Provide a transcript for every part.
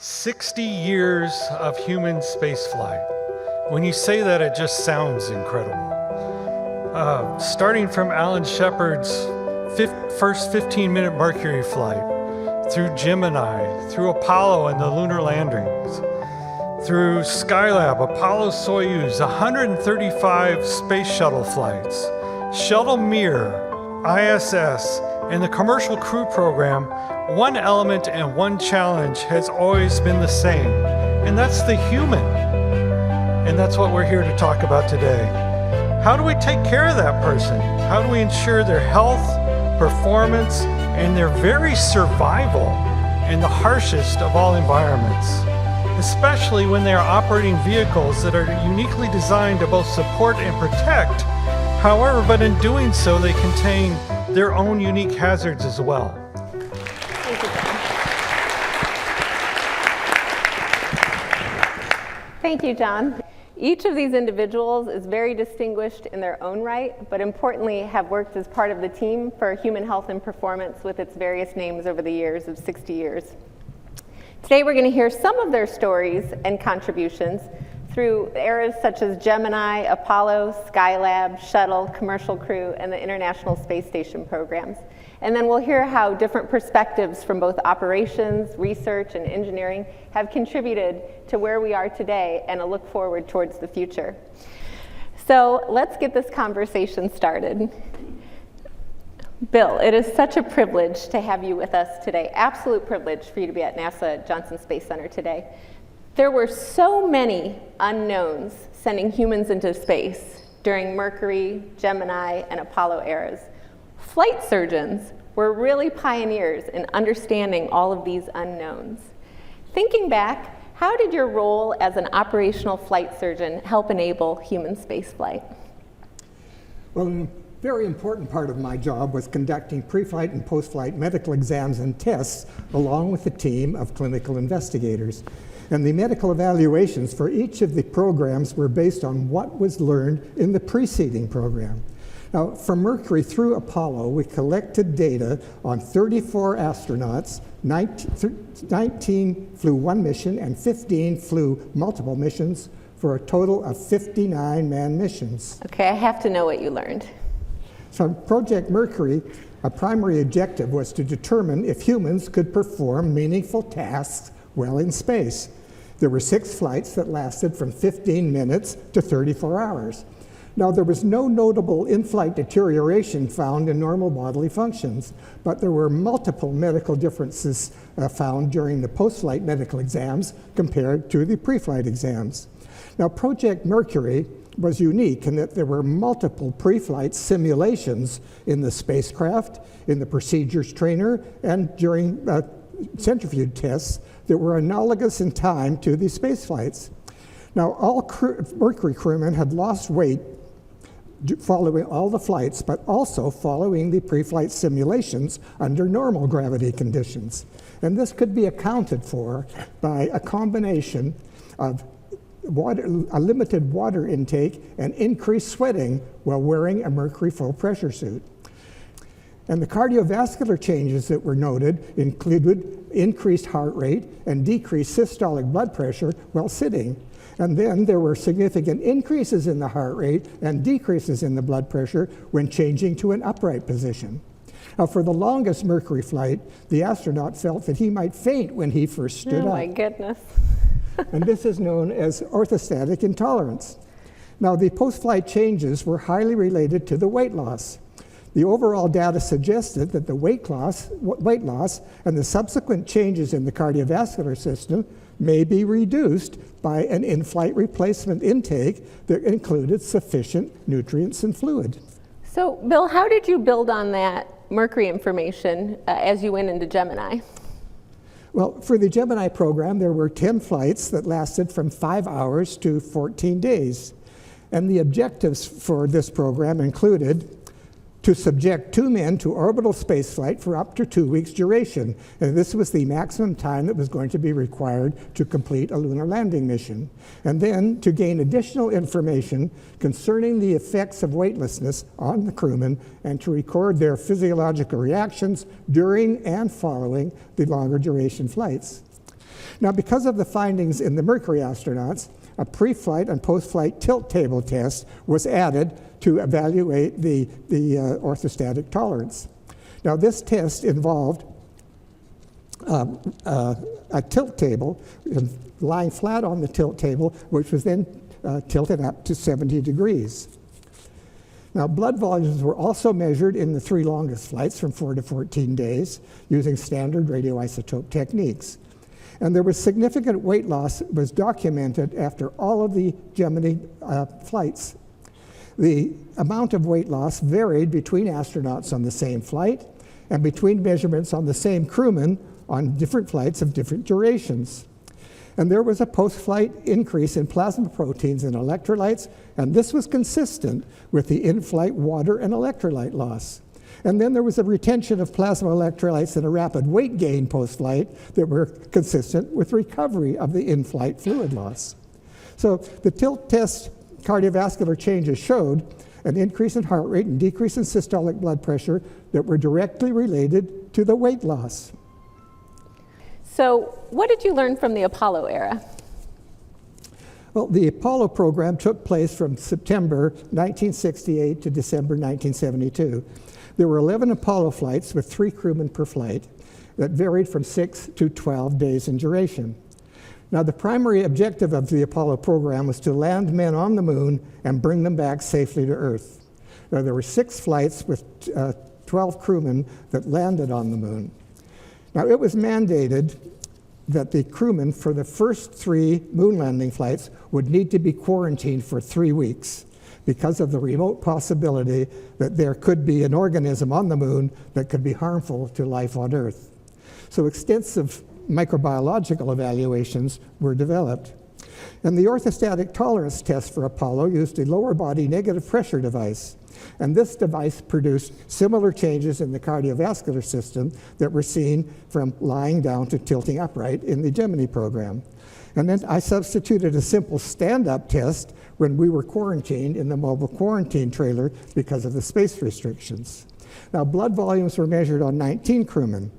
60 years of human spaceflight. When you say that, it just sounds incredible. Starting from Alan Shepard's first 15-minute Mercury flight, through Gemini, through Apollo and the lunar landings, through Skylab, Apollo Soyuz, 135 space shuttle flights, Shuttle Mir, ISS, and the commercial crew program, one element and one challenge has always been the same, and that's the human. And that's what we're here to talk about today. How do we take care of that person? How do we ensure their health, performance, and their very survival in the harshest of all environments, especially when they are operating vehicles that are uniquely designed to both support and protect. However, but in doing so, they contain their own unique hazards as well. Thank you, John. Each of these individuals is very distinguished in their own right, but importantly have worked as part of the team for human health and performance with its various names over the years of 60 years. Today we're going to hear some of their stories and contributions through eras such as Gemini, Apollo, Skylab, Shuttle, Commercial Crew, and the International Space Station programs. And then we'll hear how different perspectives from both operations, research, and engineering have contributed to where we are today and a look forward towards the future. So let's get this conversation started. Bill, it is such a privilege to have you with us today. Absolute privilege for you to be at NASA Johnson Space Center today. There were so many unknowns sending humans into space during Mercury, Gemini, and Apollo eras. Flight surgeons were really pioneers in understanding all of these unknowns. Thinking back, how did your role as an operational flight surgeon help enable human spaceflight? Well, a very important part of my job was conducting pre-flight and post-flight medical exams and tests along with a team of clinical investigators. And the medical evaluations for each of the programs were based on what was learned in the preceding program. Now, from Mercury through Apollo, we collected data on 34 astronauts, 19 flew one mission, and 15 flew multiple missions for a total of 59 manned missions. Okay, I have to know what you learned. So Project Mercury, a primary objective was to determine if humans could perform meaningful tasks well in space. There were 6 flights that lasted from 15 minutes to 34 hours. Now, there was no notable in-flight deterioration found in normal bodily functions, but there were multiple medical differences found during the post-flight medical exams compared to the pre-flight exams. Now, Project Mercury was unique in that there were multiple pre-flight simulations in the spacecraft, in the procedures trainer, and during centrifuge tests that were analogous in time to the space flights. Now, all Mercury crewmen had lost weight following all the flights, but also following the pre-flight simulations under normal gravity conditions. And this could be accounted for by a combination of a limited water intake and increased sweating while wearing a Mercury full pressure suit. And the cardiovascular changes that were noted included increased heart rate and decreased systolic blood pressure while sitting. And then there were significant increases in the heart rate and decreases in the blood pressure when changing to an upright position. Now, for the longest Mercury flight, the astronaut felt that he might faint when he first stood up. Oh my goodness. And this is known as orthostatic intolerance. Now, the post-flight changes were highly related to the weight loss. The overall data suggested that the weight loss and the subsequent changes in the cardiovascular system may be reduced by an in-flight replacement intake that included sufficient nutrients and fluid. So, Bill, how did you build on that Mercury information as you went into Gemini? Well, for the Gemini program, there were 10 flights that lasted from 5 hours to 14 days. And the objectives for this program included to subject 2 men to orbital spaceflight for up to 2 weeks duration. And this was the maximum time that was going to be required to complete a lunar landing mission. And then to gain additional information concerning the effects of weightlessness on the crewmen and to record their physiological reactions during and following the longer duration flights. Now, because of the findings in the Mercury astronauts, a pre-flight and post-flight tilt table test was added to evaluate the orthostatic tolerance. Now, this test involved a tilt table, lying flat on the tilt table, which was then tilted up to 70 degrees. Now, blood volumes were also measured in the 3 longest flights from 4 to 14 days using standard radioisotope techniques. And there was significant weight loss that was documented after all of the Gemini flights. The amount of weight loss varied between astronauts on the same flight and between measurements on the same crewmen on different flights of different durations. And there was a post-flight increase in plasma proteins and electrolytes, and this was consistent with the in-flight water and electrolyte loss. And then there was a retention of plasma electrolytes and a rapid weight gain post-flight that were consistent with recovery of the in-flight fluid loss. So the tilt test cardiovascular changes showed an increase in heart rate and decrease in systolic blood pressure that were directly related to the weight loss. So what did you learn from the Apollo era? Well, the Apollo program took place from September 1968 to December 1972. There were 11 Apollo flights with 3 crewmen per flight that varied from 6 to 12 days in duration. Now, the primary objective of the Apollo program was to land men on the moon and bring them back safely to Earth. Now, there were 6 flights with 12 crewmen that landed on the moon. Now, it was mandated that the crewmen for the first 3 moon landing flights would need to be quarantined for 3 weeks because of the remote possibility that there could be an organism on the moon that could be harmful to life on Earth. So extensive microbiological evaluations were developed. And the orthostatic tolerance test for Apollo used a lower body negative pressure device. And this device produced similar changes in the cardiovascular system that were seen from lying down to tilting upright in the Gemini program. And then I substituted a simple stand-up test when we were quarantined in the mobile quarantine trailer because of the space restrictions. Now, blood volumes were measured on 19 crewmen,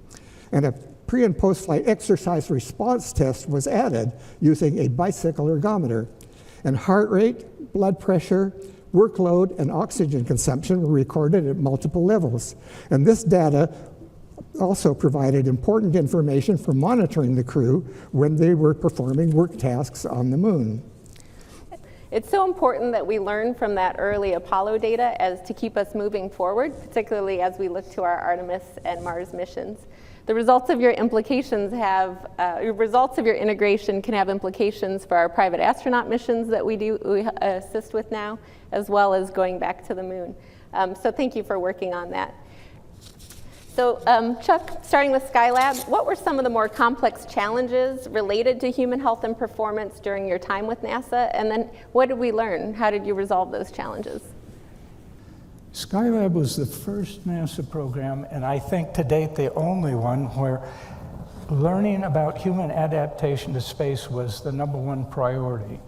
and a pre- and post-flight exercise response test was added using a bicycle ergometer. And heart rate, blood pressure, workload, and oxygen consumption were recorded at multiple levels. And this data also provided important information for monitoring the crew when they were performing work tasks on the moon. It's so important that we learn from that early Apollo data as to keep us moving forward, particularly as we look to our Artemis and Mars missions. The results of your integration can have implications for our private astronaut missions that we assist with now, as well as going back to the moon. So thank you for working on that. So Chuck, starting with Skylab, what were some of the more complex challenges related to human health and performance during your time with NASA? And then what did we learn? How did you resolve those challenges? Skylab was the first NASA program, and I think to date the only one, where learning about human adaptation to space was the #1 priority.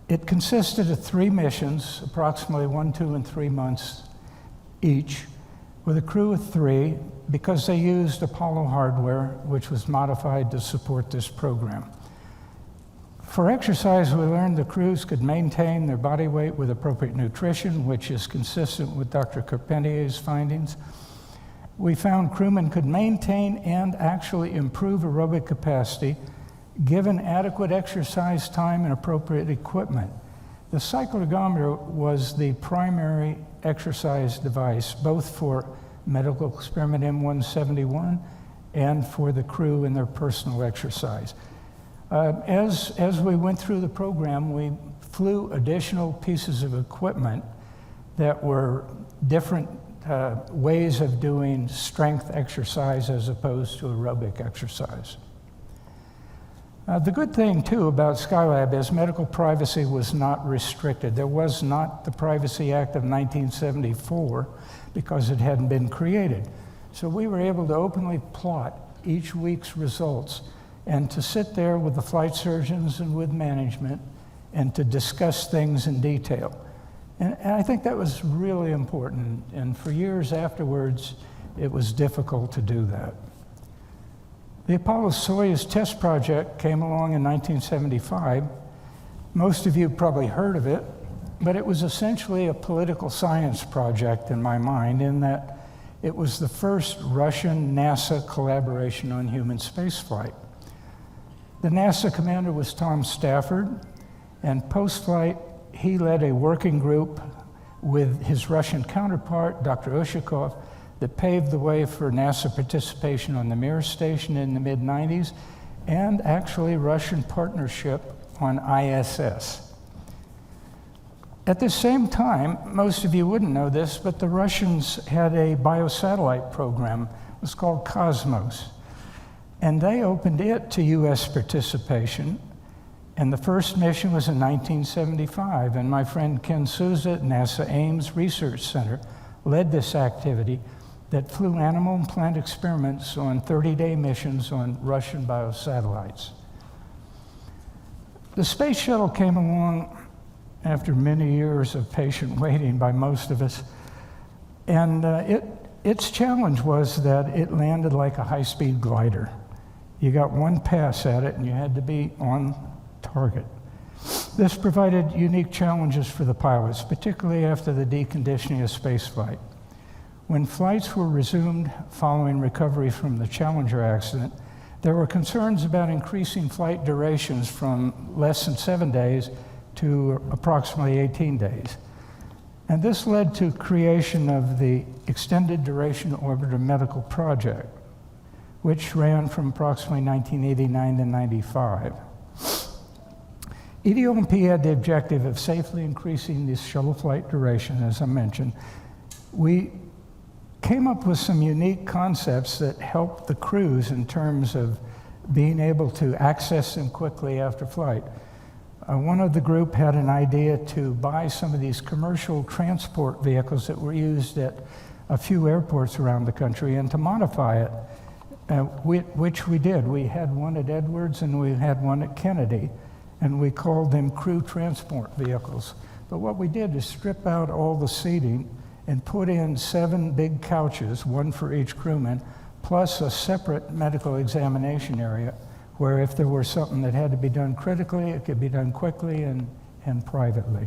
It consisted of 3 missions, approximately 1, 2, and 3 months each, with a crew of 3, because they used Apollo hardware, which was modified to support this program. For exercise, we learned the crews could maintain their body weight with appropriate nutrition, which is consistent with Dr. Carpentier's findings. We found crewmen could maintain and actually improve aerobic capacity given adequate exercise time and appropriate equipment. The cycloergometer was the primary exercise device, both for medical experiment M171 and for the crew in their personal exercise. As we went through the program, we flew additional pieces of equipment that were different ways of doing strength exercise as opposed to aerobic exercise. The good thing, too, about Skylab is medical privacy was not restricted. There was not the Privacy Act of 1974 because it hadn't been created. So we were able to openly plot each week's results and to sit there with the flight surgeons and with management and to discuss things in detail. And I think that was really important. And for years afterwards, it was difficult to do that. The Apollo-Soyuz test project came along in 1975. Most of you probably heard of it, but it was essentially a political science project in my mind, in that it was the first Russian-NASA collaboration on human spaceflight. The NASA commander was Tom Stafford, and post-flight, he led a working group with his Russian counterpart, Dr. Ushakov, that paved the way for NASA participation on the Mir station in the mid-90s, and actually Russian partnership on ISS. At the same time, most of you wouldn't know this, but the Russians had a biosatellite program. It was called Cosmos. And they opened it to US participation. And the first mission was in 1975. And my friend Ken Souza at NASA Ames Research Center led this activity that flew animal and plant experiments on 30-day missions on Russian biosatellites. The space shuttle came along after many years of patient waiting by most of us. And its challenge was that it landed like a high-speed glider. You got one pass at it and you had to be on target. This provided unique challenges for the pilots, particularly after the deconditioning of spaceflight. When flights were resumed following recovery from the Challenger accident, there were concerns about increasing flight durations from less than 7 days to approximately 18 days. And this led to creation of the Extended Duration Orbiter Medical Project, which ran from approximately 1989 to 95. EDOMP had the objective of safely increasing the shuttle flight duration, as I mentioned. We came up with some unique concepts that helped the crews in terms of being able to access them quickly after flight. One of the group had an idea to buy some of these commercial transport vehicles that were used at a few airports around the country and to modify it, which we did. We had one at Edwards and we had one at Kennedy, and we called them crew transport vehicles. But what we did is strip out all the seating and put in 7 big couches, one for each crewman, plus a separate medical examination area, where if there were something that had to be done critically, it could be done quickly and privately.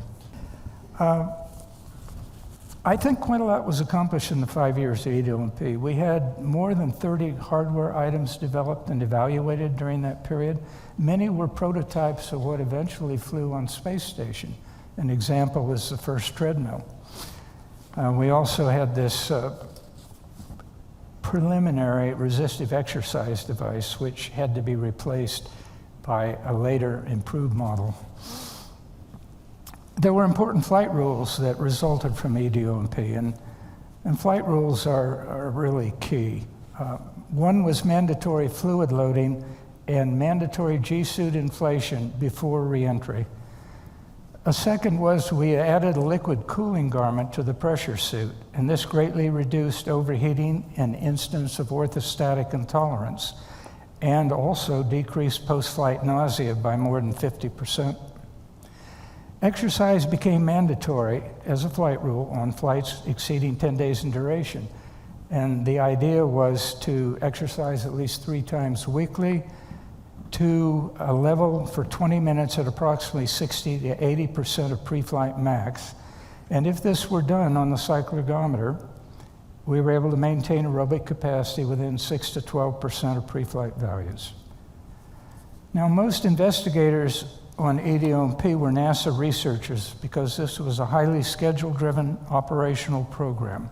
I think quite a lot was accomplished in the 5 years of EDOMP. We had more than 30 hardware items developed and evaluated during that period. Many were prototypes of what eventually flew on space station. An example is the first treadmill. We also had this preliminary resistive exercise device, which had to be replaced by a later improved model. There were important flight rules that resulted from EDOMP, and flight rules are really key. One was mandatory fluid loading and mandatory G-suit inflation before re-entry. A second was we added a liquid cooling garment to the pressure suit, and this greatly reduced overheating and instance of orthostatic intolerance, and also decreased post-flight nausea by more than 50%. Exercise became mandatory as a flight rule on flights exceeding 10 days in duration, and the idea was to exercise at least 3 times weekly, to a level for 20 minutes at approximately 60 to 80% of pre-flight max. And if this were done on the cyclogometer, we were able to maintain aerobic capacity within 6 to 12% of pre-flight values. Now, most investigators on EDOMP were NASA researchers because this was a highly schedule-driven operational program.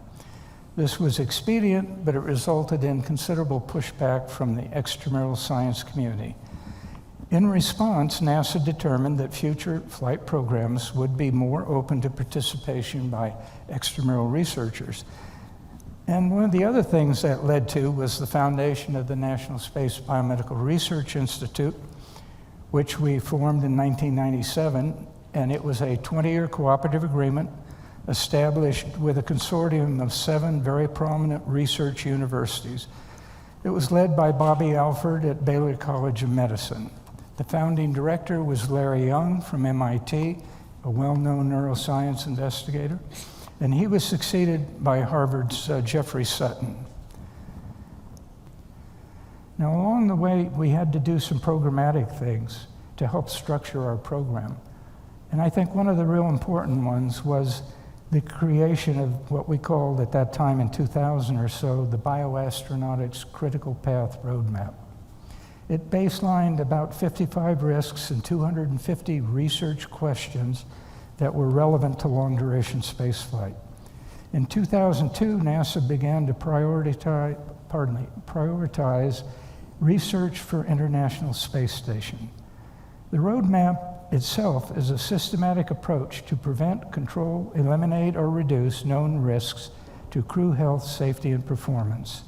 This was expedient, but it resulted in considerable pushback from the extramural science community. In response, NASA determined that future flight programs would be more open to participation by extramural researchers. And one of the other things that led to was the foundation of the National Space Biomedical Research Institute, which we formed in 1997, and it was a 20-year cooperative agreement established with a consortium of 7 very prominent research universities. It was led by Bobby Alford at Baylor College of Medicine. The founding director was Larry Young from MIT, a well-known neuroscience investigator, and he was succeeded by Harvard's Jeffrey Sutton. Now, along the way, we had to do some programmatic things to help structure our program. And I think one of the real important ones was the creation of what we called at that time in 2000 or so, the Bioastronautics Critical Path Roadmap. It baselined about 55 risks and 250 research questions that were relevant to long-duration spaceflight. In 2002, NASA began to prioritize research for International Space Station. The roadmap itself is a systematic approach to prevent, control, eliminate, or reduce known risks to crew health, safety, and performance.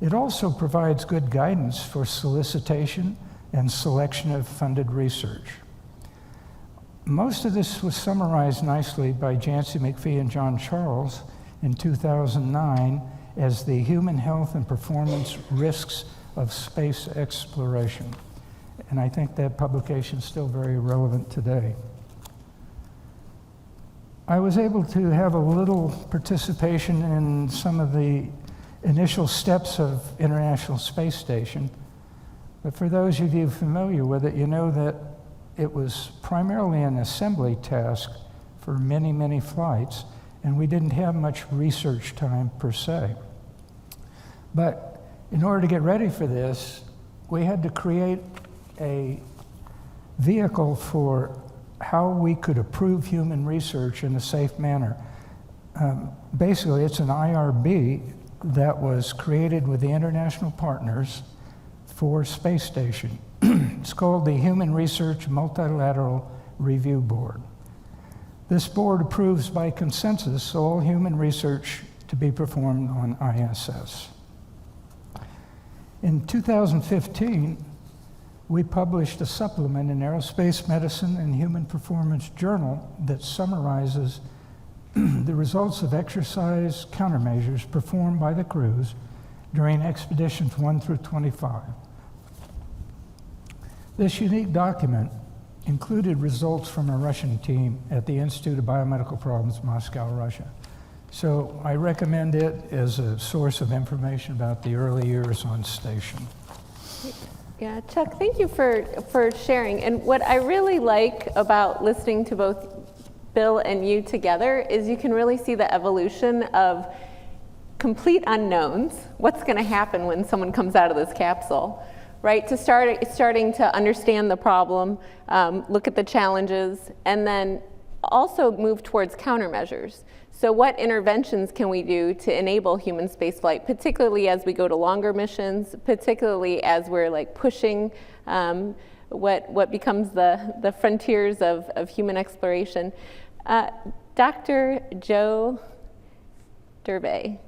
It also provides good guidance for solicitation and selection of funded research. Most of this was summarized nicely by Jancy McPhee and John Charles in 2009 as the Human Health and Performance Risks of Space Exploration. And I think that publication is still very relevant today. I was able to have a little participation in some of the initial steps of International Space Station. But for those of you familiar with it, you know that it was primarily an assembly task for many, many flights, and we didn't have much research time per se. But in order to get ready for this, we had to create a vehicle for how we could approve human research in a safe manner. Basically, it's an IRB that was created with the international partners for Space Station. It's called the Human Research Multilateral Review Board. This board approves by consensus all human research to be performed on ISS. In 2015, we published a supplement in Aerospace Medicine and Human Performance Journal that summarizes the results of exercise countermeasures performed by the crews during expeditions 1 through 25. This unique document included results from a Russian team at the Institute of Biomedical Problems, Moscow, Russia. So I recommend it as a source of information about the early years on station. Yeah, Chuck, thank you for sharing. And what I really like about listening to both Bill and you together is you can really see the evolution of complete unknowns. What's going to happen when someone comes out of this capsule, right? To starting to understand the problem, look at the challenges, and then also move towards countermeasures. So what interventions can we do to enable human spaceflight, particularly as we go to longer missions, particularly as we're like pushing what becomes the frontiers of human exploration. Dr. Joe Durbay,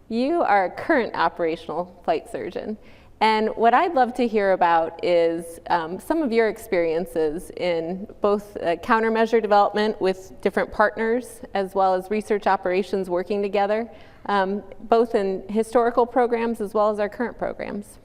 you are a current operational flight surgeon. And what I'd love to hear about is some of your experiences in both countermeasure development with different partners, as well as research operations working together, both in historical programs as well as our current programs.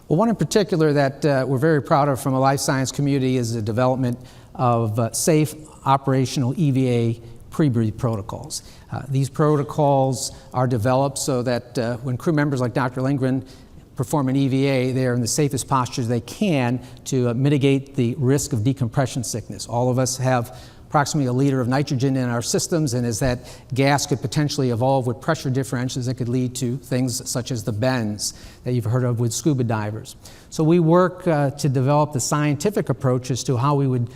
Well, one in particular that we're very proud of from a life science community is the development of safe operational EVA pre-breathe protocols. These protocols are developed so that when crew members like Dr. Lindgren perform an EVA, they are in the safest postures they can to mitigate the risk of decompression sickness. All of us have approximately 1 liter of nitrogen in our systems, and as that gas could potentially evolve with pressure differentials, that could lead to things such as the bends that you've heard of with scuba divers. So we work to develop the scientific approach as to how we would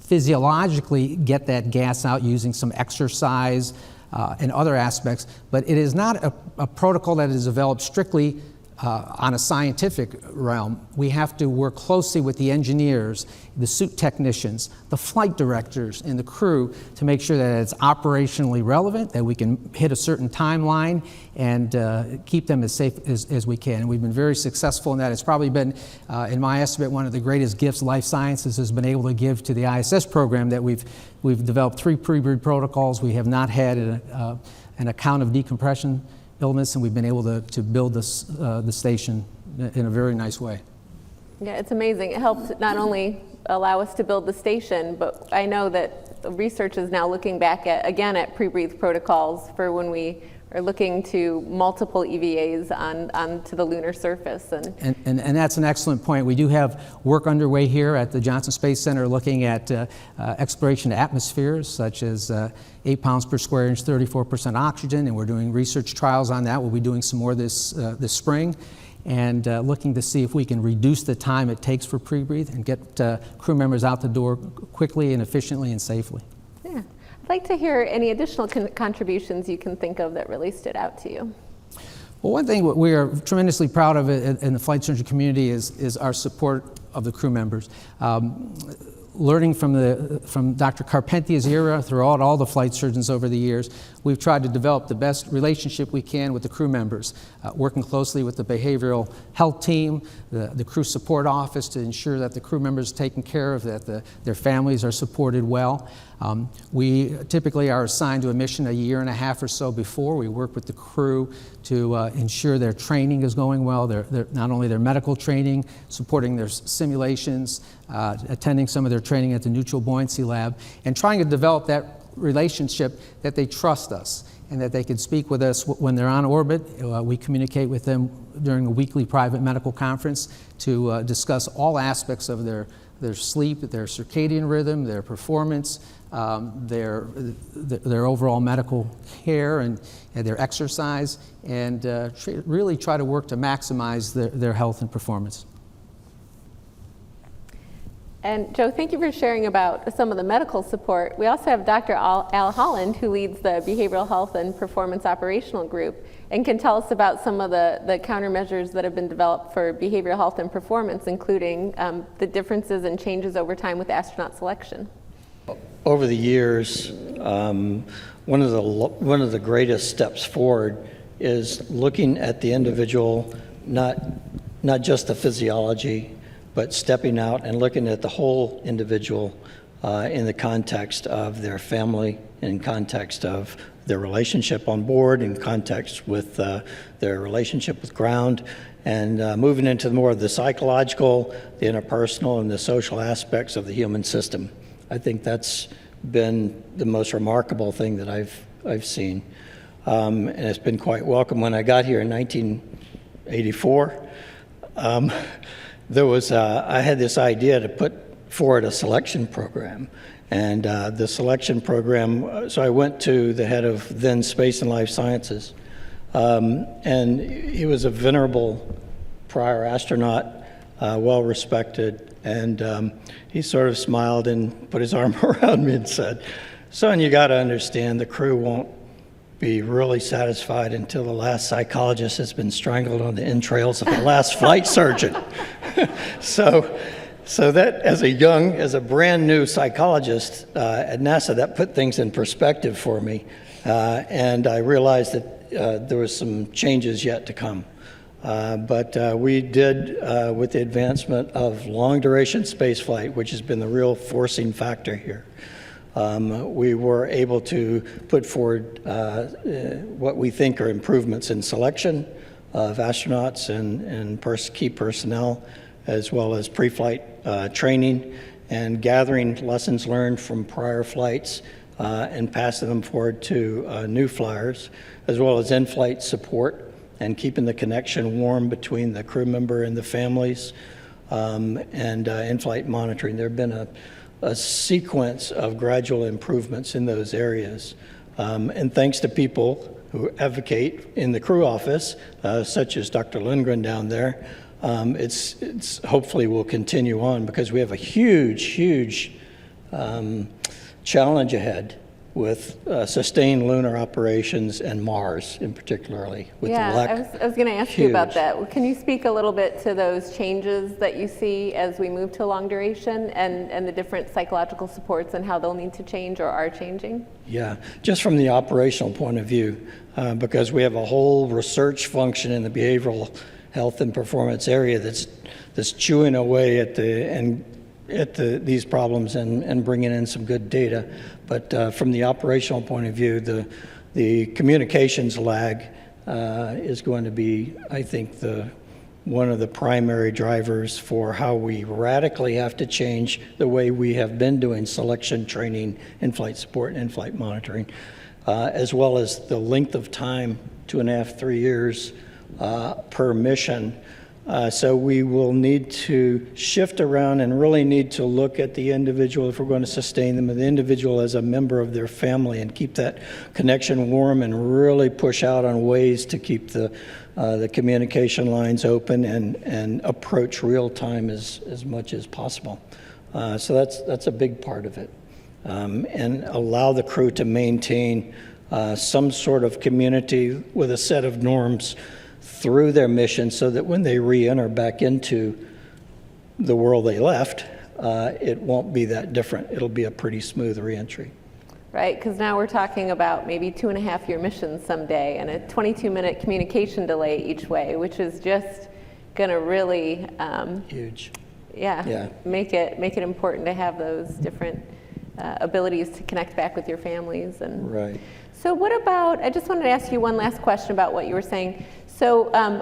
physiologically get that gas out using some exercise and other aspects, but it is not a protocol that is developed strictly on a scientific realm. We have to work closely with the engineers, the suit technicians, the flight directors, and the crew to make sure that it's operationally relevant, that we can hit a certain timeline and keep them as safe as we can. And we've been very successful in that. It's probably been, in my estimate, one of the greatest gifts life sciences has been able to give to the ISS program, that we've developed 3 pre-breathe protocols. We have not had an account of decompression illness, and we've been able to build this, the station in a very nice way. Yeah, it's amazing. It helped not only allow us to build the station, but I know that the research is now looking back at pre-breathe protocols for when we or looking to multiple EVAs onto the lunar surface. And that's an excellent point. We do have work underway here at the Johnson Space Center looking at exploration of atmospheres, such as 8 pounds per square inch, 34% oxygen, and we're doing research trials on that. We'll be doing some more this spring, and looking to see if we can reduce the time it takes for pre-breathe and get crew members out the door quickly and efficiently and safely. Yeah. I'd like to hear any additional contributions you can think of that really stood out to you. Well, one thing we are tremendously proud of in the flight surgeon community is our support of the crew members. Learning from Dr. Carpentia's era throughout all the flight surgeons over the years, we've tried to develop the best relationship we can with the crew members, working closely with the behavioral health team, the crew support office to ensure that the crew members are taken care of, that their families are supported well. We typically are assigned to a mission a year and a half or so before. We work with the crew to ensure their training is going well, not only their medical training, supporting their simulations, attending some of their training at the Neutral Buoyancy Lab, and trying to develop that relationship that they trust us and that they can speak with us when they're on orbit. We communicate with them during a weekly private medical conference to discuss all aspects of their sleep, their circadian rhythm, their performance, their overall medical care and their exercise, and really try to work to maximize their health and performance. And Joe, thank you for sharing about some of the medical support. We also have Dr. Al Holland, who leads the Behavioral Health and Performance Operational Group, and can tell us about some of the countermeasures that have been developed for behavioral health and performance, including the differences and changes over time with astronaut selection. Over the years, one of the greatest steps forward is looking at the individual, not just the physiology, but stepping out and looking at the whole individual in the context of their family, in context of their relationship on board, in context with their relationship with ground, and moving into more of the psychological, the interpersonal, and the social aspects of the human system. I think that's been the most remarkable thing that I've seen. And it's been quite welcome. When I got here in 1984, I had this idea to put forward a selection program. And the selection program, so I went to the head of then Space and Life Sciences. And he was a venerable prior astronaut, well respected. And he sort of smiled and put his arm around me and said, "Son, you got to understand the crew won't be really satisfied until the last psychologist has been strangled on the entrails of the last flight surgeon." So that as a brand new psychologist at NASA, that put things in perspective for me. And I realized that there was some changes yet to come. But we did, with the advancement of long-duration spaceflight, which has been the real forcing factor here, we were able to put forward what we think are improvements in selection of astronauts and key personnel, as well as pre-flight training and gathering lessons learned from prior flights and passing them forward to new flyers, as well as in-flight support and keeping the connection warm between the crew member and the families, and in-flight monitoring. There have been a sequence of gradual improvements in those areas. And thanks to people who advocate in the crew office, such as Dr. Lindgren down there, it's hopefully will continue on, because we have a huge challenge ahead with sustained lunar operations and Mars in particularly. With the lack, I was going to ask you about that. Can you speak a little bit to those changes that you see as we move to long duration and the different psychological supports and how they'll need to change or are changing? Yeah, just from the operational point of view, because we have a whole research function in the behavioral health and performance area that's chewing away at these problems and bringing in some good data. But from the operational point of view, the communications lag is going to be, I think, one of the primary drivers for how we radically have to change the way we have been doing selection training, in-flight support, and in-flight monitoring. as well as the length of time, 2.5, 3 years per mission. So we will need to shift around and really need to look at the individual if we're going to sustain them, and the individual as a member of their family, and keep that connection warm and really push out on ways to keep the communication lines open and approach real time as much as possible. So that's a big part of it. And allow the crew to maintain some sort of community with a set of norms through their mission, so that when they re-enter back into the world they left, it won't be that different. It'll be a pretty smooth re-entry. Right, because now we're talking about maybe 2.5-year missions someday and a 22-minute communication delay each way, which is just going to really huge. Yeah, make it important to have those different abilities to connect back with your families. And right. So what about, I just wanted to ask you one last question about what you were saying. So one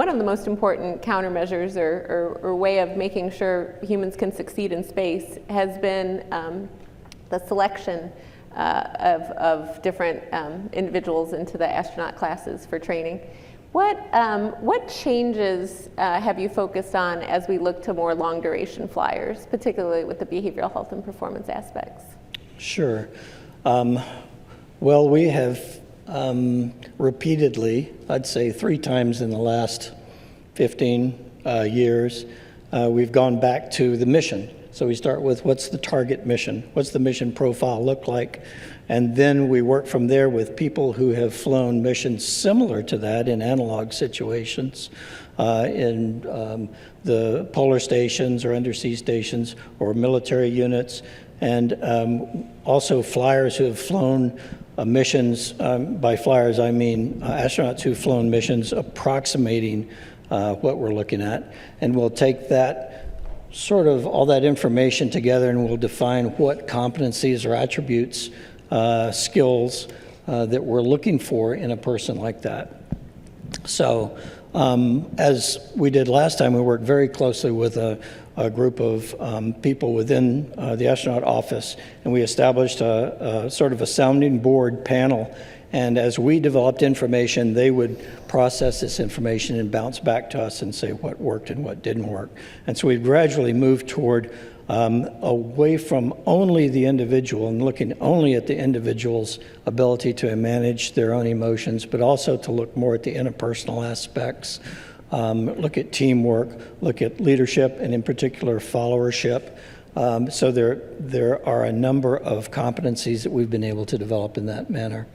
of the most important countermeasures or way of making sure humans can succeed in space has been the selection of different individuals into the astronaut classes for training. What changes have you focused on as we look to more long duration flyers, particularly with the behavioral health and performance aspects? Sure. Well, we have repeatedly, I'd say 3 times in the last 15 years, we've gone back to the mission. So we start with what's the target mission? What's the mission profile look like? And then we work from there with people who have flown missions similar to that in analog situations, in the polar stations or undersea stations or military units, and also flyers who have flown missions. By flyers, I mean astronauts who've flown missions approximating what we're looking at. And we'll take that sort of all that information together, and we'll define what competencies or attributes, skills that we're looking for in a person like that. So as we did last time, we worked very closely with a group of people within the astronaut office, and we established a sort of a sounding board panel. And as we developed information, they would process this information and bounce back to us and say what worked and what didn't work. And so we've gradually moved toward away from only the individual and looking only at the individual's ability to manage their own emotions, but also to look more at the interpersonal aspects, look at teamwork, look at leadership, and in particular followership. So there are a number of competencies that we've been able to develop in that manner.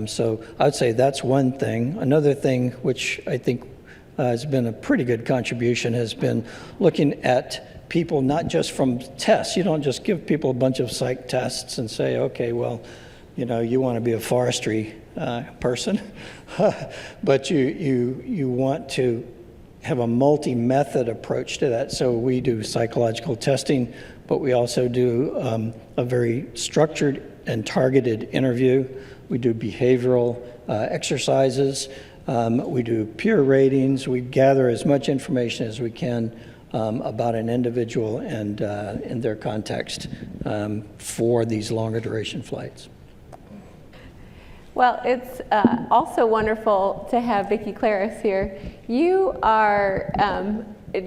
So I'd say that's one thing. Another thing which I think has been a pretty good contribution has been looking at people not just from tests. You don't just give people a bunch of psych tests and say, okay, well, you know, you want to be a forestry person, but you want to have a multi-method approach to that. So we do psychological testing, but we also do a very structured and targeted interview. We do behavioral exercises. We do peer ratings. We gather as much information as we can about an individual and in their context for these longer duration flights. Well, it's also wonderful to have Vicki Claris here. You are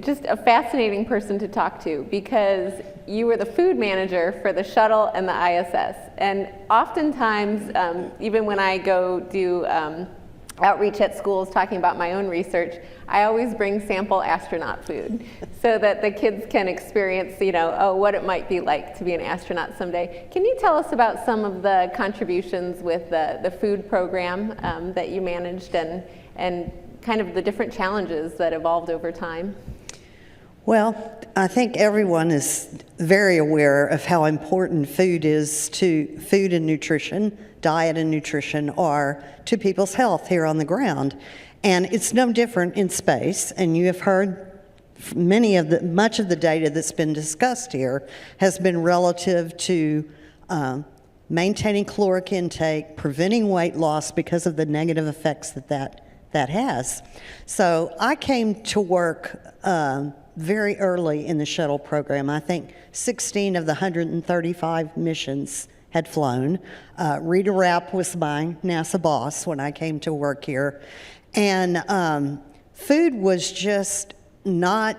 just a fascinating person to talk to because you were the food manager for the shuttle and the ISS. And oftentimes, even when I go do outreach at schools talking about my own research, I always bring sample astronaut food so that the kids can experience, you know, what it might be like to be an astronaut someday. Can you tell us about some of the contributions with the food program that you managed and kind of the different challenges that evolved over time? Well, I think everyone is very aware of how important food and nutrition, diet and nutrition are to people's health here on the ground. And it's no different in space, and you have heard much of the data that's been discussed here has been relative to maintaining caloric intake, preventing weight loss because of the negative effects that has. So I came to work very early in the shuttle program. I think 16 of the 135 missions had flown. Rita Rapp was my NASA boss when I came to work here. And food was just not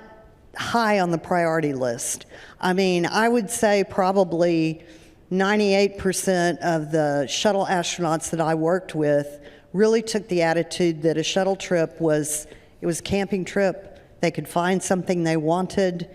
high on the priority list. I mean, I would say probably 98% of the shuttle astronauts that I worked with really took the attitude that a shuttle trip was a camping trip. They could find something they wanted.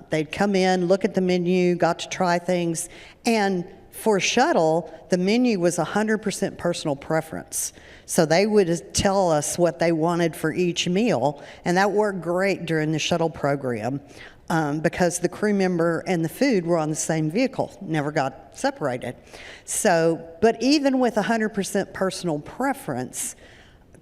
They'd come in, look at the menu, got to try things. And for a shuttle, the menu was 100% personal preference. So they would tell us what they wanted for each meal, and that worked great during the shuttle program because the crew member and the food were on the same vehicle, never got separated. So, but even with 100% personal preference,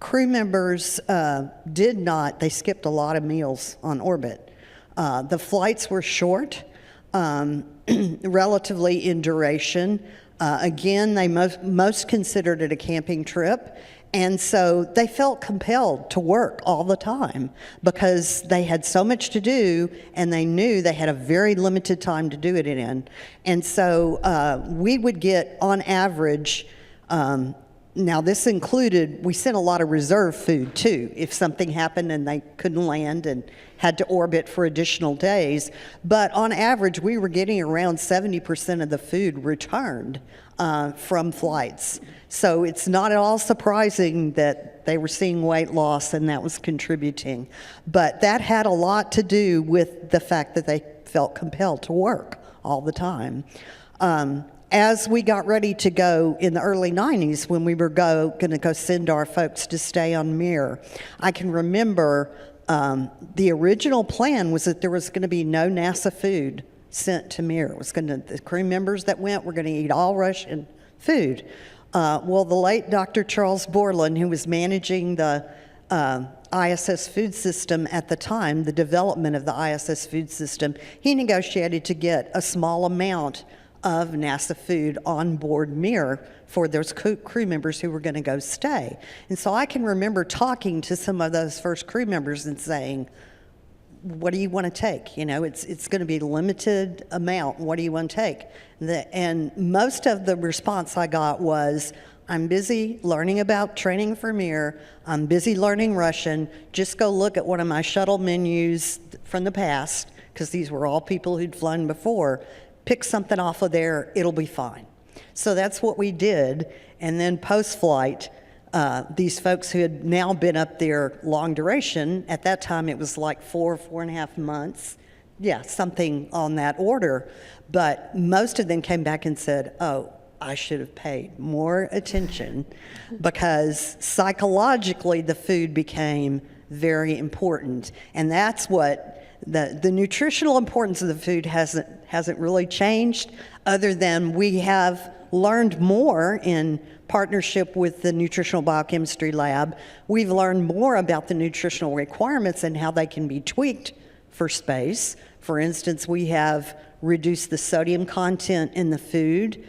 crew members they skipped a lot of meals on orbit. The flights were short, relatively in duration. Again, they most considered it a camping trip, and so they felt compelled to work all the time because they had so much to do, and they knew they had a very limited time to do it in. And so we would get, on average, now this included, we sent a lot of reserve food too, if something happened and they couldn't land and had to orbit for additional days. But on average, we were getting around 70% of the food returned from flights. So it's not at all surprising that they were seeing weight loss and that was contributing. But that had a lot to do with the fact that they felt compelled to work all the time. As we got ready to go in the early 90s, when we were going to go send our folks to stay on Mir, I can remember the original plan was that there was going to be no NASA food sent to Mir. It was the crew members that went were going to eat all Russian food. Well, the late Dr. Charles Borland, who was managing the ISS food system at the time, the development of the ISS food system, he negotiated to get a small amount of NASA food on board Mir for those crew members who were going to go stay. And so I can remember talking to some of those first crew members and saying, what do you want to take? You know, it's going to be a limited amount. What do you want to take? And most of the response I got was, I'm busy learning about training for Mir. I'm busy learning Russian. Just go look at one of my shuttle menus from the past, because these were all people who'd flown before. Pick something off of there, it'll be fine. So that's what we did. And then post-flight, these folks who had now been up there long duration, at that time it was like 4.5 months. Yeah, something on that order. But most of them came back and said, oh, I should have paid more attention because psychologically the food became very important. And that's what the nutritional importance of the food hasn't really changed, other than we have learned more in partnership with the Nutritional Biochemistry Lab. We've learned more about the nutritional requirements and how they can be tweaked for space. For instance, we have reduced the sodium content in the food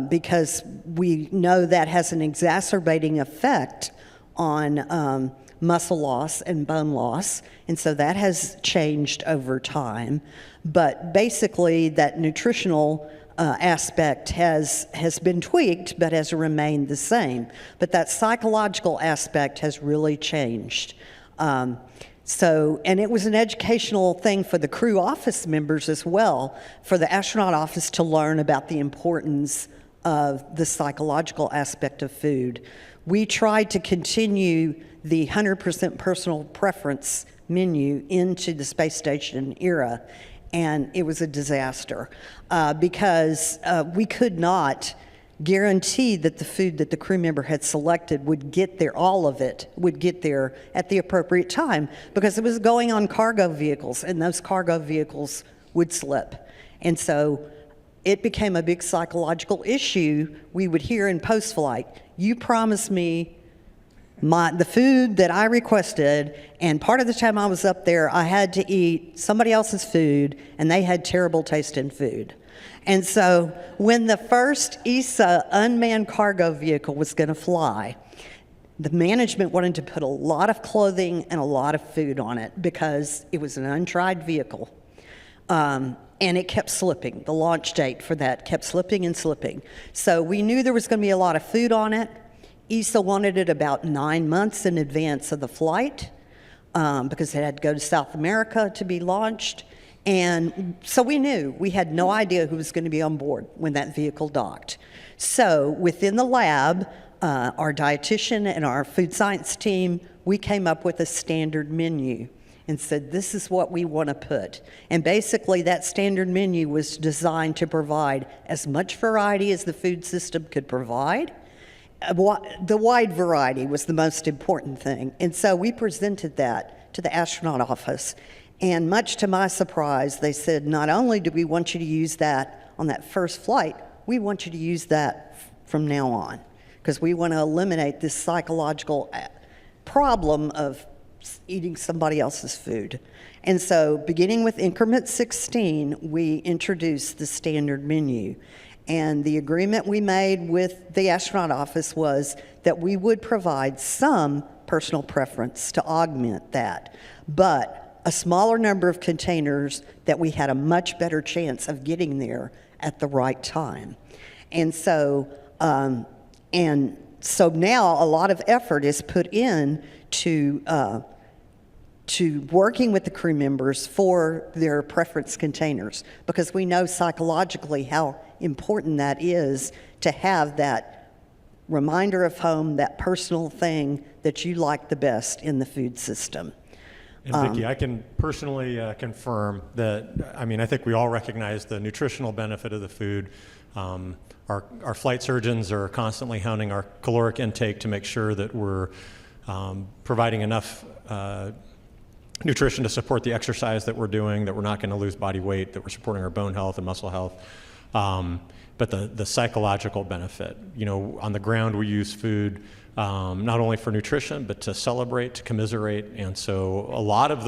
because we know that has an exacerbating effect on muscle loss and bone loss, and so that has changed over time. But basically, that nutritional aspect has been tweaked, but has remained the same. But that psychological aspect has really changed. And it was an educational thing for the crew office members as well, for the astronaut office to learn about the importance of the psychological aspect of food. We tried to continue the 100% personal preference menu into the space station era, and it was a disaster because we could not guarantee that the food that the crew member had selected would get there, all of it would get there at the appropriate time, because it was going on cargo vehicles, and those cargo vehicles would slip. And so it became a big psychological issue. We would hear in post-flight, you promised me the food that I requested, and part of the time I was up there, I had to eat somebody else's food, and they had terrible tasting food. And so when the first ESA unmanned cargo vehicle was going to fly, the management wanted to put a lot of clothing and a lot of food on it because it was an untried vehicle. And it kept slipping. The launch date for that kept slipping and slipping. So we knew there was going to be a lot of food on it. ESA wanted it about 9 months in advance of the flight because it had to go to South America to be launched. And so we knew. We had no idea who was going to be on board when that vehicle docked. So within the lab, our dietitian and our food science team, we came up with a standard menu and said, this is what we want to put. And basically that standard menu was designed to provide as much variety as the food system could provide. The wide variety was the most important thing. And so we presented that to the astronaut office. And much to my surprise, they said, not only do we want you to use that on that first flight, we want you to use that from now on, because we want to eliminate this psychological problem of eating somebody else's food. And so beginning with increment 16, we introduced the standard menu. And the agreement we made with the astronaut office was that we would provide some personal preference to augment that, but a smaller number of containers that we had a much better chance of getting there at the right time. And so now a lot of effort is put in to working with the crew members for their preference containers, because we know psychologically how important that is to have that reminder of home, that personal thing that you like the best in the food system. And Vicki, I can personally confirm that, I think we all recognize the nutritional benefit of the food. Our flight surgeons are constantly hounding our caloric intake to make sure that we're providing enough nutrition to support the exercise that we're doing, that we're not going to lose body weight, that we're supporting our bone health and muscle health. But the psychological benefit, on the ground we use food not only for nutrition, but to celebrate, to commiserate. And so a lot of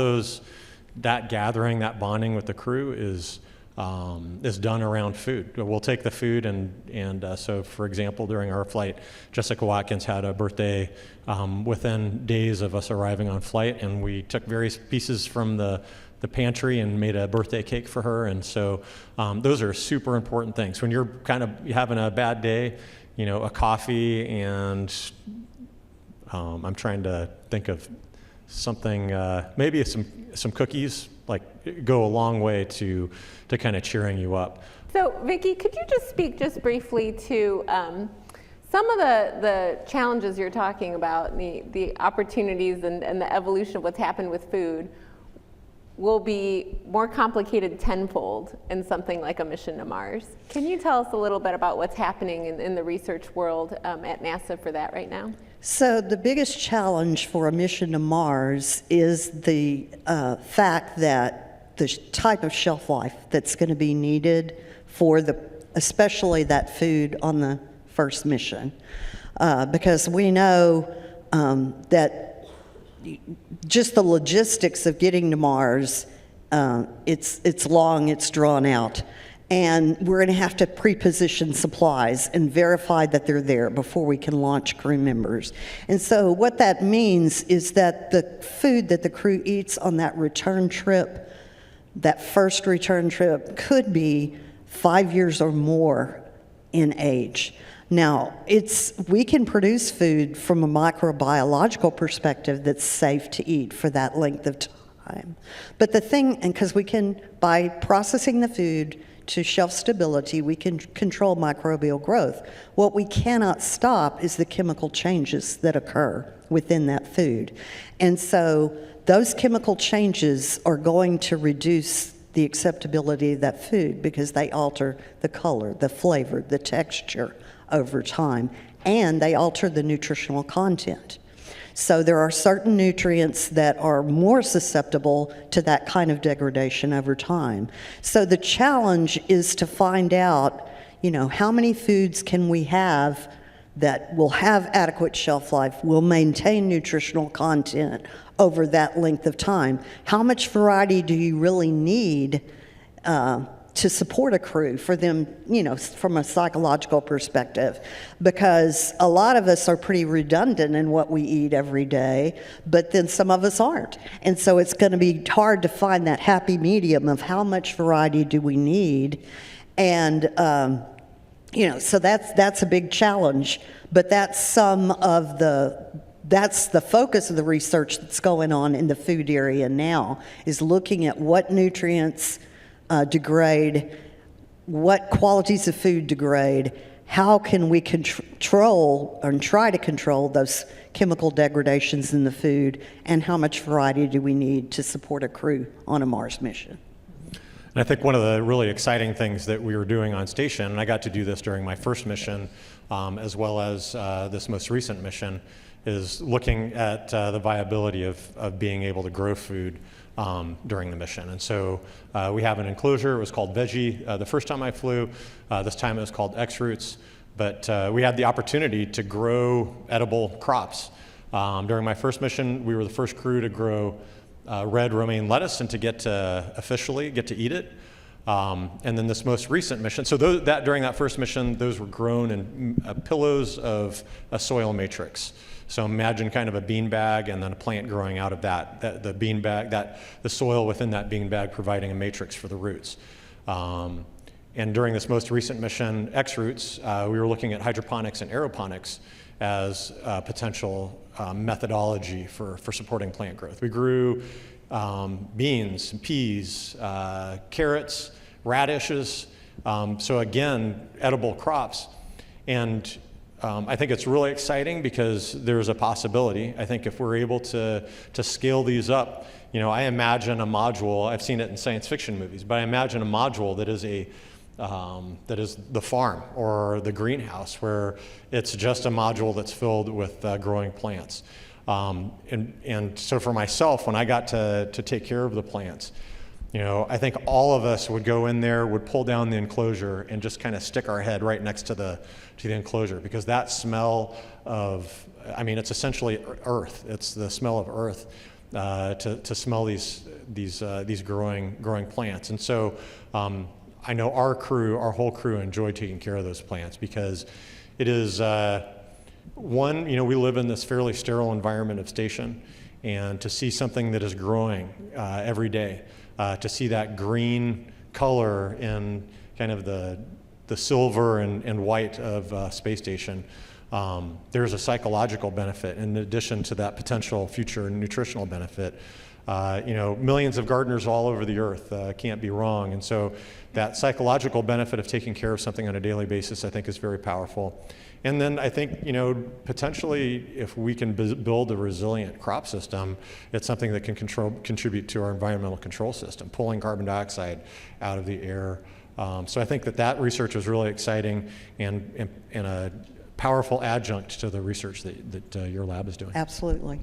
that gathering, that bonding with the crew is done around food. We'll take the food and so, for example, during our flight, Jessica Watkins had a birthday within days of us arriving on flight, and we took various pieces from the pantry and made a birthday cake for her. And so those are super important things. When you're kind of having a bad day, a coffee and I'm trying to think of something, maybe some cookies, go a long way to kind of cheering you up. So Vicki, could you just speak just briefly to some of the challenges you're talking about, the opportunities and the evolution of what's happened with food will be more complicated tenfold in something like a mission to Mars. Can you tell us a little bit about what's happening in the research world at NASA for that right now? So the biggest challenge for a mission to Mars is the fact that the type of shelf life that's going to be needed for especially that food on the first mission. Because we know that just the logistics of getting to Mars, it's long, it's drawn out. And we're going to have to pre-position supplies and verify that they're there before we can launch crew members. And so what that means is that the food that the crew eats on that return trip, that first return trip, could be 5 years or more in age. Now, we can produce food from a microbiological perspective that's safe to eat for that length of time. But the thing, and because we can, by processing the food to shelf stability, we can control microbial growth. What we cannot stop is the chemical changes that occur within that food. And so those chemical changes are going to reduce the acceptability of that food because they alter the color, the flavor, the texture over time, and they alter the nutritional content. So there are certain nutrients that are more susceptible to that kind of degradation over time. So the challenge is to find out, how many foods can we have that will have adequate shelf life, will maintain nutritional content over that length of time? How much variety do you really need to support a crew, for them, from a psychological perspective, because a lot of us are pretty redundant in what we eat every day, but then some of us aren't. And so it's going to be hard to find that happy medium of how much variety do we need. And, so that's a big challenge, but that's that's the focus of the research that's going on in the food area now, is looking at what nutrients degrade, what qualities of food degrade, how can we control and try to control those chemical degradations in the food, and how much variety do we need to support a crew on a Mars mission. And I think one of the really exciting things that we were doing on station, and I got to do this during my first mission, as well as this most recent mission, is looking at the viability of being able to grow food during the mission. And so we have an enclosure. It was called Veggie the first time I flew. This time it was called X-Roots. But we had the opportunity to grow edible crops. During my first mission, we were the first crew to grow red romaine lettuce and to get to officially get to eat it. And then this most recent mission, so during that first mission, those were grown in pillows of a soil matrix. So imagine kind of a bean bag and then a plant growing out of that the bean bag, the soil within that bean bag providing a matrix for the roots. And during this most recent mission, X-Roots, we were looking at hydroponics and aeroponics as a potential methodology for supporting plant growth. We grew beans, peas, carrots, radishes, so again, edible crops. And I think it's really exciting because there's a possibility. I think if we're able to scale these up, I imagine a module, I've seen it in science fiction movies, but I imagine a module that is the farm or the greenhouse, where it's just a module that's filled with growing plants. And so for myself, when I got to take care of the plants, I think all of us would go in there, would pull down the enclosure and just kind of stick our head right next to the enclosure, because that smell of, it's essentially earth. It's the smell of earth to smell these growing plants. And so I know our whole crew enjoyed taking care of those plants, because it is one, we live in this fairly sterile environment of station, and to see something that is growing every day, to see that green color in kind of the silver and white of space station, there's a psychological benefit in addition to that potential future nutritional benefit. Millions of gardeners all over the earth can't be wrong. And so that psychological benefit of taking care of something on a daily basis, I think, is very powerful. And then I think, potentially if we can build a resilient crop system, it's something that can contribute to our environmental control system, pulling carbon dioxide out of the air. So I think that research was really exciting and a powerful adjunct to the research that your lab is doing. Absolutely.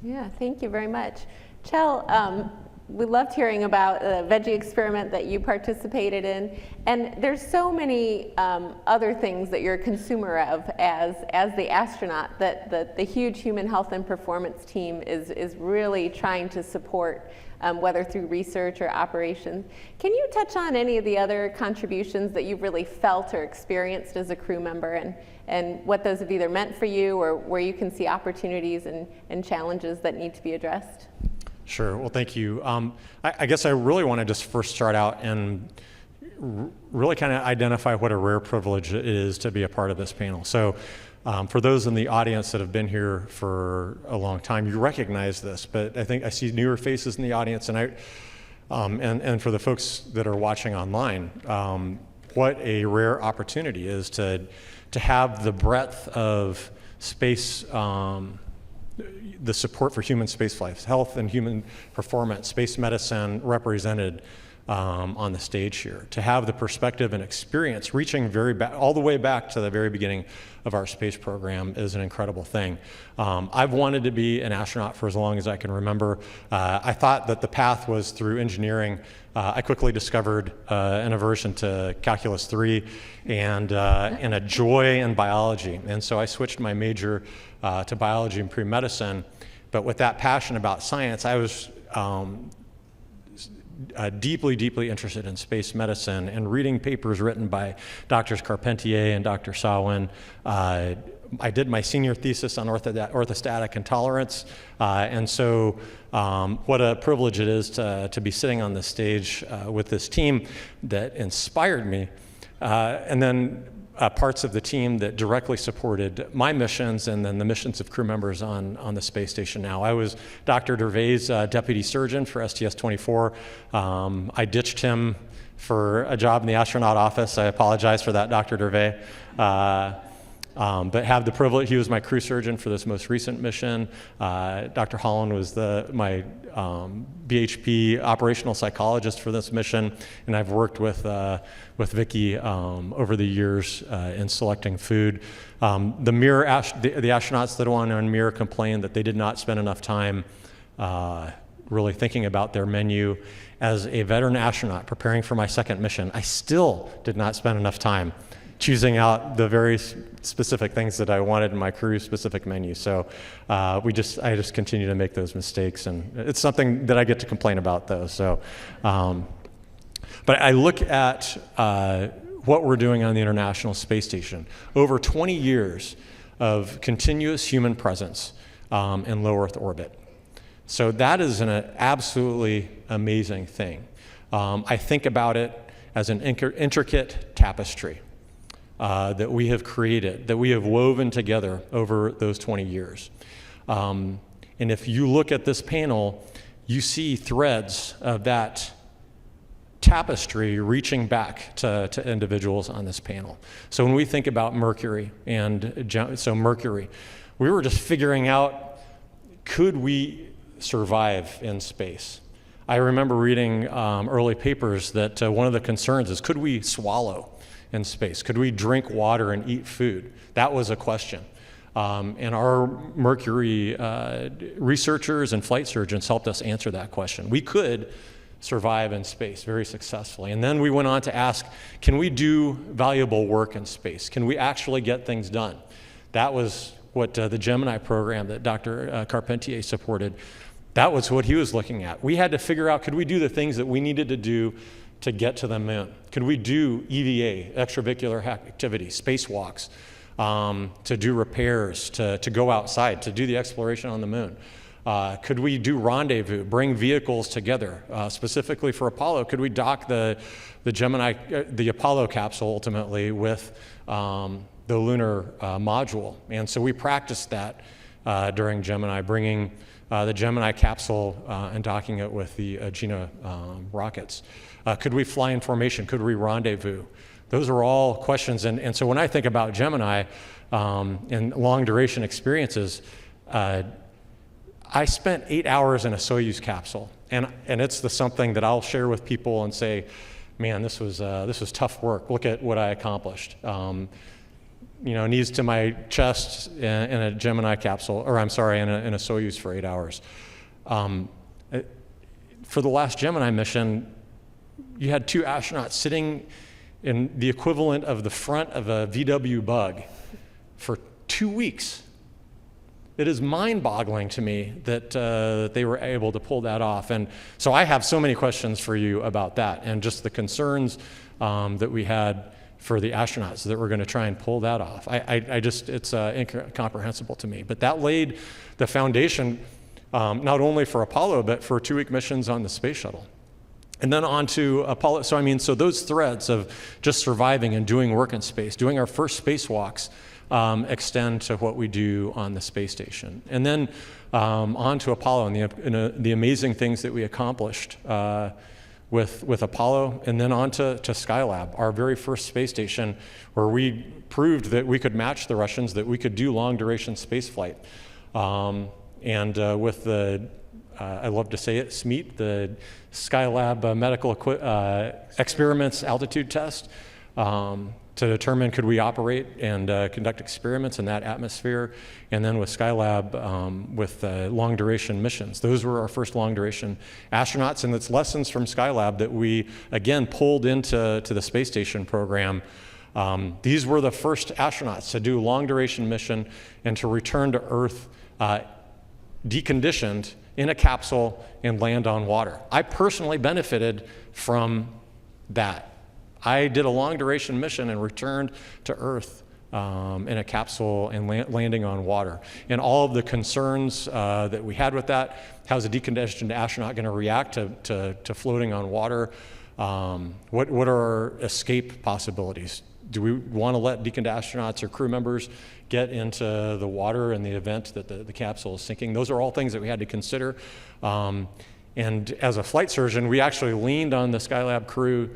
Yeah, thank you very much. Chell, we loved hearing about the veggie experiment that you participated in, and there's so many other things that you're a consumer of as the astronaut that the huge human health and performance team is really trying to support, whether through research or operations. Can you touch on any of the other contributions that you've really felt or experienced as a crew member, and what those have either meant for you or where you can see opportunities and challenges that need to be addressed? Sure. Well, thank you. I guess I really want to just first start out and really kind of identify what a rare privilege it is to be a part of this panel. So for those in the audience that have been here for a long time, you recognize this, but I think I see newer faces in the audience, and and for the folks that are watching online, what a rare opportunity is to have the breadth of space, the support for human spaceflight, health and human performance, space medicine represented on the stage here. To have the perspective and experience reaching all the way back to the very beginning of our space program is an incredible thing. I've wanted to be an astronaut for as long as I can remember. I thought that the path was through engineering. I quickly discovered an aversion to Calculus 3 and a joy in biology. And so I switched my major to biology and pre-medicine. But with that passion about science, I was deeply, deeply interested in space medicine and reading papers written by Drs. Carpentier and Dr. Sawin. I did my senior thesis on orthostatic intolerance, and so what a privilege it is to be sitting on this stage with this team that inspired me, and then parts of the team that directly supported my missions and then the missions of crew members on the space station now. I was Dr. Dervay's deputy surgeon for STS-24. I ditched him for a job in the astronaut office. I apologize for that, Dr. Dervay. But have the privilege, he was my crew surgeon for this most recent mission. Dr. Holland was my BHP operational psychologist for this mission, and I've worked with Vicki over the years in selecting food. The astronauts that went on Mir complained that they did not spend enough time really thinking about their menu. As a veteran astronaut preparing for my second mission, I still did not spend enough time choosing out the very specific things that I wanted in my crew-specific menu. So I just continue to make those mistakes, and it's something that I get to complain about, though. So, but I look at what we're doing on the International Space Station. Over 20 years of continuous human presence in low Earth orbit. So that is an absolutely amazing thing. I think about it as an intricate tapestry that we have created, that we have woven together over those 20 years. And if you look at this panel, you see threads of that tapestry reaching back to individuals on this panel. So when we think about Mercury, Mercury, we were just figuring out, could we survive in space? I remember reading early papers that one of the concerns is, could we swallow in space? Could we drink water and eat food? That was a question. And our Mercury researchers and flight surgeons helped us answer that question. We could survive in space very successfully. And then we went on to ask, can we do valuable work in space? Can we actually get things done? That was what the Gemini program that Dr. Carpentier supported, that was what he was looking at. We had to figure out, could we do the things that we needed to do to get to the moon? Could we do EVA, extravehicular activity, spacewalks, to do repairs, to go outside, to do the exploration on the moon? Could we do rendezvous, bring vehicles together? Specifically for Apollo, could we dock the Apollo capsule ultimately with the lunar module? And so we practiced that during Gemini, bringing the Gemini capsule and docking it with the Agena rockets. Could we fly in formation? Could we rendezvous? Those are all questions. And so when I think about Gemini and long duration experiences, I spent 8 hours in a Soyuz capsule. And it's something that I'll share with people and say, man, this was tough work. Look at what I accomplished. Knees to my chest in a Gemini capsule, or I'm sorry, in a Soyuz for 8 hours. For the last Gemini mission, you had 2 astronauts sitting in the equivalent of the front of a VW Bug for 2 weeks. It is mind-boggling to me that they were able to pull that off. And so I have so many questions for you about that and just the concerns that we had for the astronauts that we're going to try and pull that off. It's incomprehensible to me. But that laid the foundation not only for Apollo, but for 2-week missions on the space shuttle. And then on to Apollo. So those threads of just surviving and doing work in space, doing our first spacewalks, extend to what we do on the space station. And then on to Apollo and the amazing things that we accomplished with Apollo, and then on to Skylab, our very first space station, where we proved that we could match the Russians, that we could do long-duration space flight. With the, I love to say it, SMEAT, the Skylab medical experiments altitude test, to determine could we operate and conduct experiments in that atmosphere, and then with Skylab with long-duration missions. Those were our first long-duration astronauts, and it's lessons from Skylab that we, again, pulled into the space station program. These were the first astronauts to do long-duration mission and to return to Earth deconditioned in a capsule and land on water. I personally benefited from that. I did a long duration mission and returned to Earth in a capsule and landing on water. And all of the concerns that we had with that, how's a deconditioned astronaut going to react to floating on water? What are our escape possibilities? Do we want to let deconditioned astronauts or crew members get into the water in the event that the capsule is sinking? Those are all things that we had to consider. And as a flight surgeon, we actually leaned on the Skylab crew.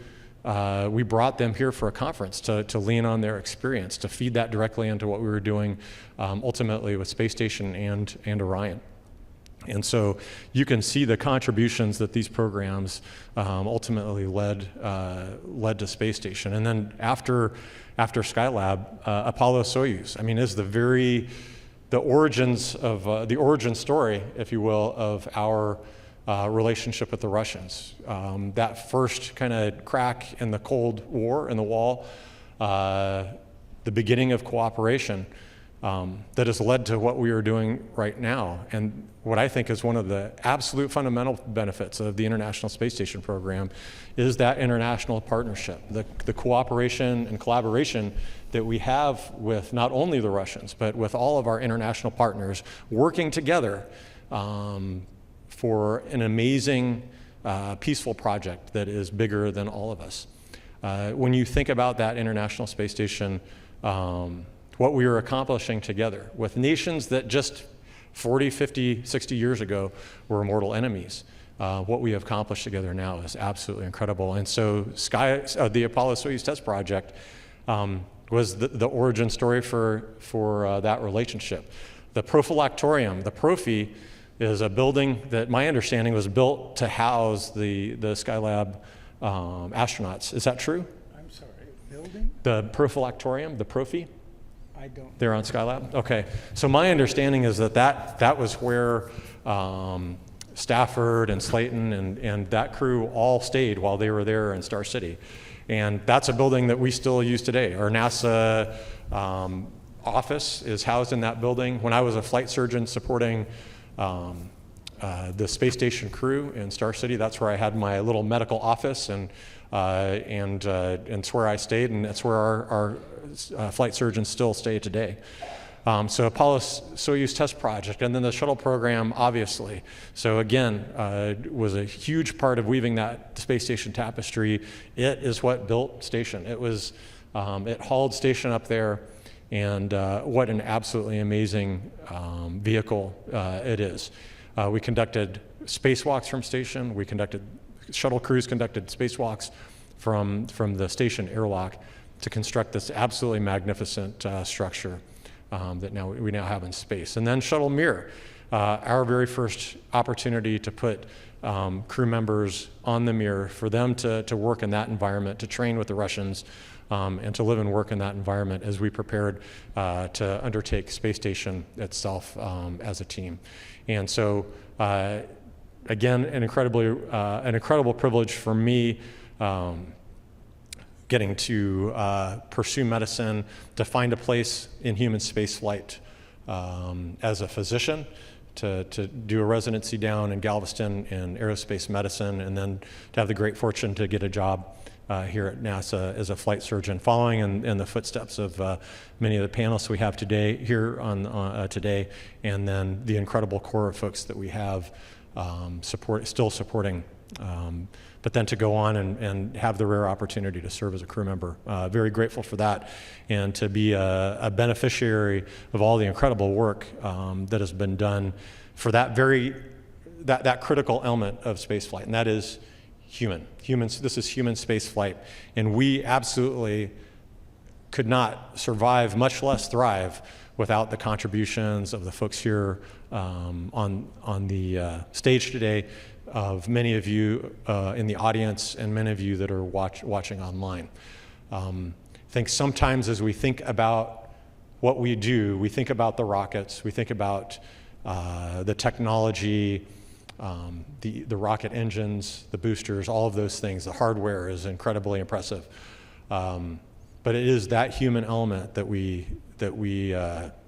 We brought them here for a conference to lean on their experience, to feed that directly into what we were doing ultimately with Space Station and Orion. And so you can see the contributions that these programs ultimately led to Space Station. And then after Skylab, Apollo-Soyuz, I mean, is the origins of the origin story, if you will, of our relationship with the Russians. That first kind of crack in the Cold War, in the wall, the beginning of cooperation that has led to what we are doing right now. And what I think is one of the absolute fundamental benefits of the International Space Station program is that international partnership, the cooperation and collaboration that we have with not only the Russians, but with all of our international partners working together for an amazing, peaceful project that is bigger than all of us. When you think about that International Space Station, what we are accomplishing together with nations that just 40, 50, 60 years ago were mortal enemies, what we have accomplished together now is absolutely incredible. And so the Apollo-Soyuz test project was the origin story for that relationship. The Prophylactorium, the Prophy, is a building that my understanding was built to house the Skylab astronauts. Is that true? I'm sorry, building? The Prophylactorium, the Prophy? I don't. They're on Skylab? Okay. So my understanding is that was where Stafford and Slayton and that crew all stayed while they were there in Star City. And that's a building that we still use today. Our NASA office is housed in that building. When I was a flight surgeon supporting the space station crew in Star City, that's where I had my little medical office, and it's where I stayed, and that's where our flight surgeons still stay today. So Apollo-Soyuz test project, and then the shuttle program, obviously. So again, was a huge part of weaving that space station tapestry. It is what built Station. It hauled Station up there, and what an absolutely amazing vehicle it is. We conducted spacewalks from Station. Shuttle crews conducted spacewalks from the Station airlock to construct this absolutely magnificent structure that we now have in space. And then Shuttle Mir, our very first opportunity to put crew members on the Mir, for them to work in that environment, to train with the Russians, and to live and work in that environment as we prepared to undertake Space Station itself as a team. And so, again, an incredible privilege for me, getting to pursue medicine, to find a place in human space flight as a physician, to do a residency down in Galveston in aerospace medicine, and then to have the great fortune to get a job here at NASA as a flight surgeon, following in the footsteps of many of the panelists we have today here today, and then the incredible core of folks that we have still supporting. But then to go on and have the rare opportunity to serve as a crew member. Very grateful for that, and to be a beneficiary of all the incredible work that has been done for that critical element of spaceflight, and that is humans. This is human space flight, and we absolutely could not survive, much less thrive, without the contributions of the folks here on the stage today, of many of you in the audience, and many of you that are watching online. I think sometimes as we think about what we do, we think about the rockets, we think about the technology, the rocket engines, the boosters, all of those things. The hardware is incredibly impressive. But it is that human element that we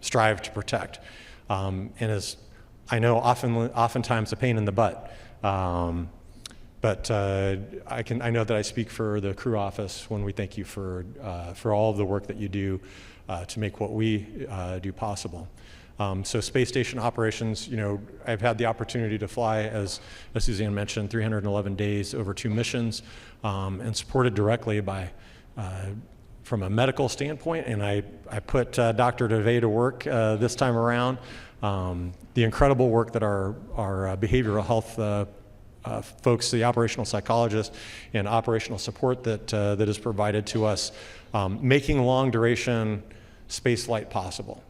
strive to protect. And as I know oftentimes a pain in the butt. But I know that I speak for the crew office when we thank you for all of the work that you do to make what we do possible. So space station operations, I've had the opportunity to fly, as Suzanne mentioned, 311 days over 2 missions, and supported directly by, from a medical standpoint, and I put Dr. DeVay to work this time around. The incredible work that our behavioral health folks, the operational psychologists and operational support that is provided to us, making long duration space flight possible.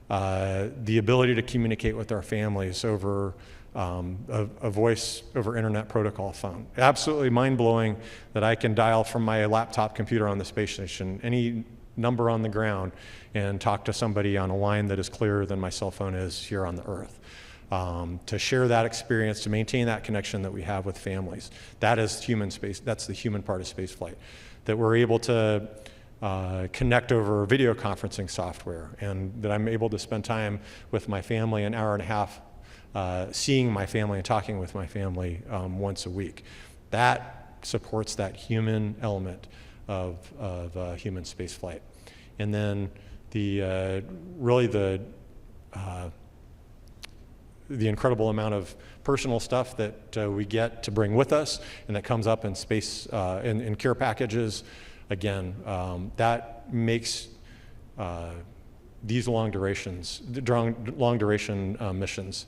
The ability to communicate with our families over a voice over internet protocol phone. Absolutely mind-blowing that I can dial from my laptop computer on the space station any number on the ground and talk to somebody on a line that is clearer than my cell phone is here on the Earth. To share that experience, to maintain that connection that we have with families. That is human space, that's the human part of space flight. That we're able to connect over video conferencing software, and that I'm able to spend time with my family, an hour and a half, seeing my family and talking with my family once a week. That supports that human element of human space flight. And then really the incredible amount of personal stuff that we get to bring with us, and that comes up in space, in care packages. Again, that makes these long duration missions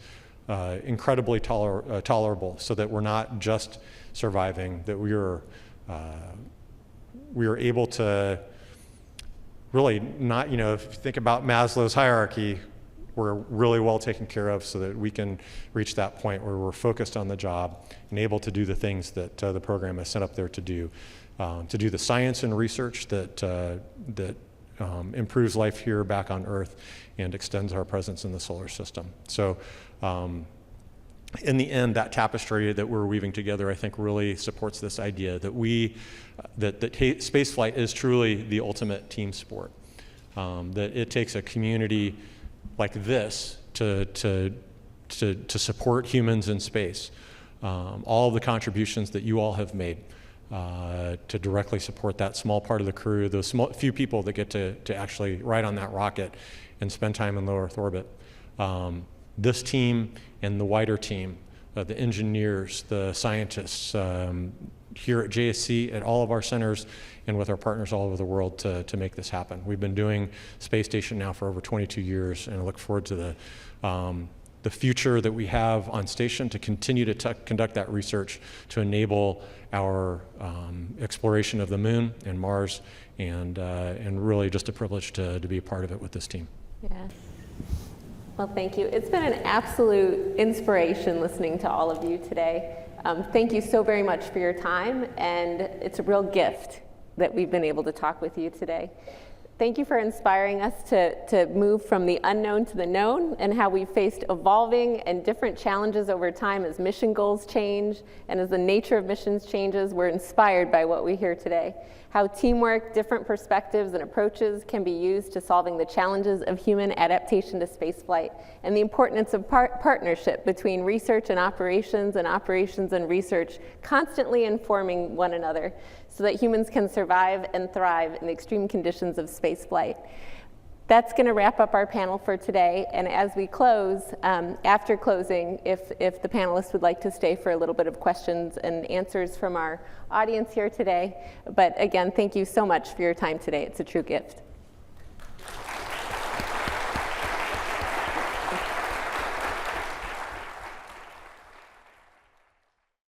incredibly tolerable, so that we're not just surviving, that we are able to really not, if you think about Maslow's hierarchy, we're really well taken care of, so that we can reach that point where we're focused on the job and able to do the things that the program is set up there to do the science and research that improves life here back on Earth and extends our presence in the solar system. So in the end, that tapestry that we're weaving together, I think, really supports this idea that that space flight is truly the ultimate team sport. That it takes a community like this to support humans in space. All of the contributions that you all have made to directly support that small part of the crew, those few people that get to actually ride on that rocket and spend time in low Earth orbit. This team and the wider team, the engineers, the scientists here at JSC, at all of our centers, and with our partners all over the world to make this happen. We've been doing Space Station now for over 22 years, and I look forward to the future that we have on station to continue to conduct that research to enable our exploration of the moon and Mars, and really just a privilege to be a part of it with this team. Yeah. Well, thank you. It's been an absolute inspiration listening to all of you today. Thank you so very much for your time, and it's a real gift that we've been able to talk with you today. Thank you for inspiring us to move from the unknown to the known, and how we've faced evolving and different challenges over time as mission goals change and as the nature of missions changes. We're inspired by what we hear today. How teamwork, different perspectives and approaches can be used to solving the challenges of human adaptation to spaceflight, and the importance of partnership between research and operations and research, constantly informing one another so that humans can survive and thrive in the extreme conditions of spaceflight. That's going to wrap up our panel for today. And as we close, after closing, if the panelists would like to stay for a little bit of questions and answers from our audience here today. But again, thank you so much for your time today. It's a true gift.